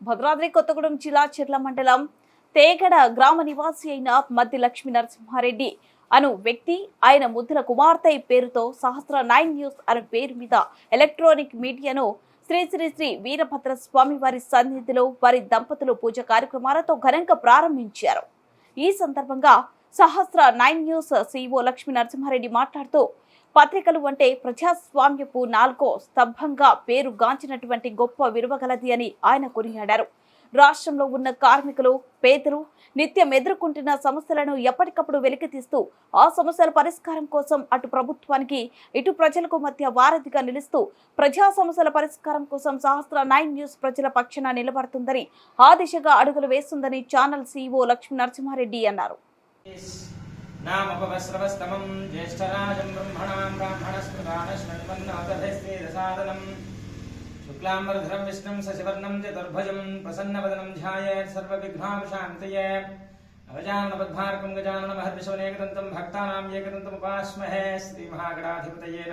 భద్రాద్రి కొత్తగూడెం జిల్లా చెర్ల మండలం తేగడ గ్రామ నివాసి అయిన మద్ది లక్ష్మీ నరసింహారెడ్డి అను వ్యక్తి ఆయన ముద్దుల కుమార్తె పేరుతో సహస్ర 9 న్యూస్ అనే పేరు మీద ఎలక్ట్రానిక్ మీడియాను శ్రీ శ్రీ శ్రీ వీరభద్ర స్వామి వారి సన్నిధిలో వారి దంపతులు పూజ కార్యక్రమాలతో ఘనంగా ప్రారంభించారు. ఈ సందర్భంగా సహస్ర 9 న్యూస్ CEO లక్ష్మీ నరసింహారెడ్డి మాట్లాడుతూ పత్రికలు అంటే ప్రజాస్వామ్యపు 4వ స్తంభంగా పేరు గాంచినటువంటి గొప్ప విలువగలది అని ఆయన కొనియాడారు. రాష్ట్రంలో ఉన్న కార్మికులు, పేదలు నిత్యం ఎదుర్కొంటున్న సమస్యలను ఎప్పటికప్పుడు వెలికితీస్తూ ఆ సమస్యల పరిష్కారం కోసం అటు ప్రభుత్వానికి ఇటు ప్రజలకు మధ్య వారధిగా నిలుస్తూ ప్రజా సమస్యల పరిష్కారం కోసం సహస్ర 9 న్యూస్ ప్రజల పక్షాన నిలబడుతుందని, ఆ దిశగా అడుగులు వేస్తుందని ఛానల్ CEO లక్ష్మీ నరసింహారెడ్డి అన్నారు. నామపవస్రవస్తమం జ్యేష్ఠరాజం బ్రహ్మణాం బ్రాహ్మణస్పృగానశ్వన్మన్నాథభైస్తేరసాదనం శుక్లాంబరధరం విష్ణుం శశివర్ణం చతుర్భుజం ప్రసన్నవదనం ధ్యాయేత్ సర్వవిఘ్నోపశాంతయే అవజాననపద్మార్కం గజాననమహర్నిశమనేకదంతం భక్తానాం ఏకదంతముపాస్మహే శ్రీమహాగణాధిపతయే